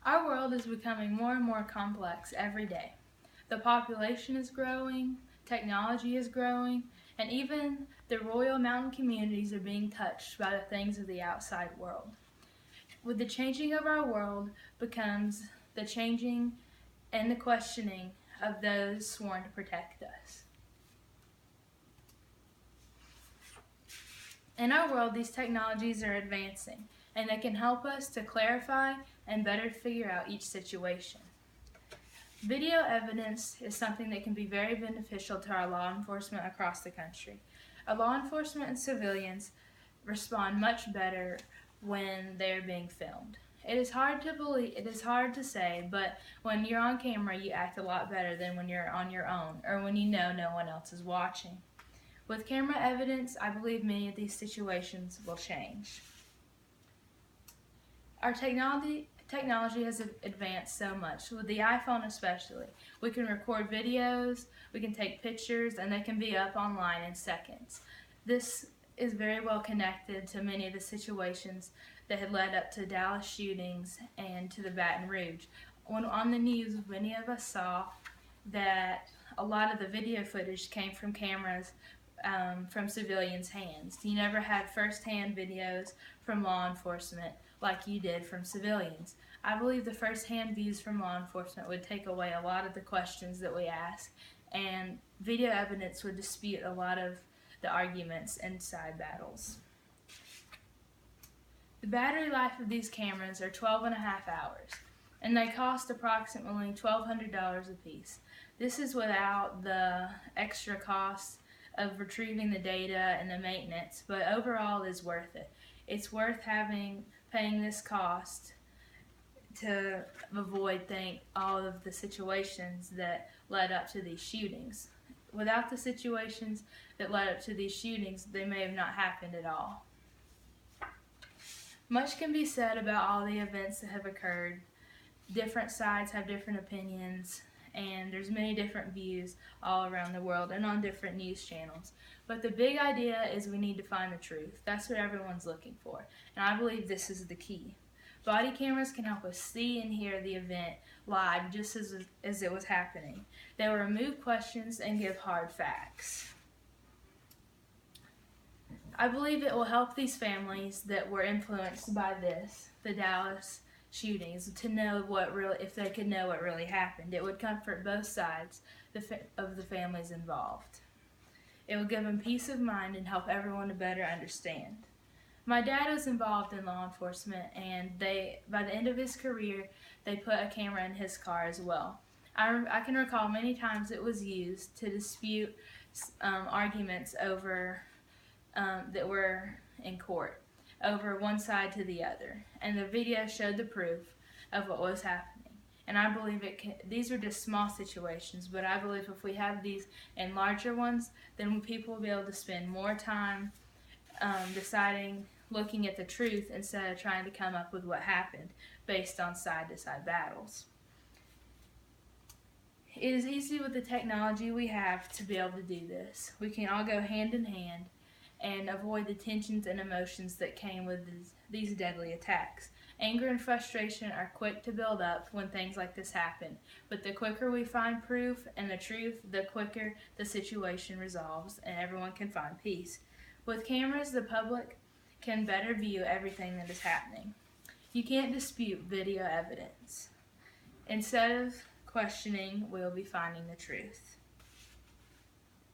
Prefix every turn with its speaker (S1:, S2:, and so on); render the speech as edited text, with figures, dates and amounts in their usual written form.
S1: Our world is becoming more and more complex every day. The population is growing, technology is growing, and even the Royal Mountain communities are being touched by the things of the outside world. With the changing of our world becomes the changing and the questioning of those sworn to protect us. In our world, these technologies are advancing, and they can help us to clarify and better figure out each situation. Video evidence is something that can be very beneficial to our law enforcement across the country. Our law enforcement and civilians respond much better when they're being filmed. It is hard to say, but when you're on camera, you act a lot better than when you're on your own or when you know no one else is watching. With camera evidence, I believe many of these situations will change. Our technology has advanced so much, with the iPhone especially. We can record videos, we can take pictures, and they can be up online in seconds. This is very well connected to many of the situations that had led up to Dallas shootings and to the Baton Rouge. When on the news, many of us saw that a lot of the video footage came from cameras from civilians' hands. You never had first-hand videos from law enforcement like you did from civilians. I believe the first-hand views from law enforcement would take away a lot of the questions that we ask, and video evidence would dispute a lot of the arguments inside battles. The battery life of these cameras are 12 and a half hours, and they cost approximately $1,200 a piece. This is without the extra costs of retrieving the data and the maintenance, but overall is worth it. It's worth paying this cost to avoid all of the situations that led up to these shootings. Without the situations that led up to these shootings, they may have not happened at all. Much can be said about all the events that have occurred. Different sides have different opinions, and there's many different views all around the world and on different news channels. But the big idea is we need to find the truth. That's what everyone's looking for, and I believe this is the key. Body cameras can help us see and hear the event live just as it was happening. They will remove questions and give hard facts. I believe it will help these families that were influenced by the Dallas shootings, to know if they could know what really happened. It would comfort both sides of the families involved. It would give them peace of mind and help everyone to better understand. My dad was involved in law enforcement, and by the end of his career, they put a camera in his car as well. I can recall many times it was used to dispute arguments over that were in court, over one side to the other, and the video showed the proof of what was happening. And I believe these are just small situations, but I believe if we have these in larger ones, then people will be able to spend more time looking at the truth instead of trying to come up with what happened based on side-to-side battles. It is easy with the technology we have to be able to do this. We can all go hand in hand and avoid the tensions and emotions that came with these deadly attacks. Anger and frustration are quick to build up when things like this happen, but the quicker we find proof and the truth, the quicker the situation resolves and everyone can find peace. With cameras, the public can better view everything that is happening. You can't dispute video evidence. Instead of questioning, we'll be finding the truth.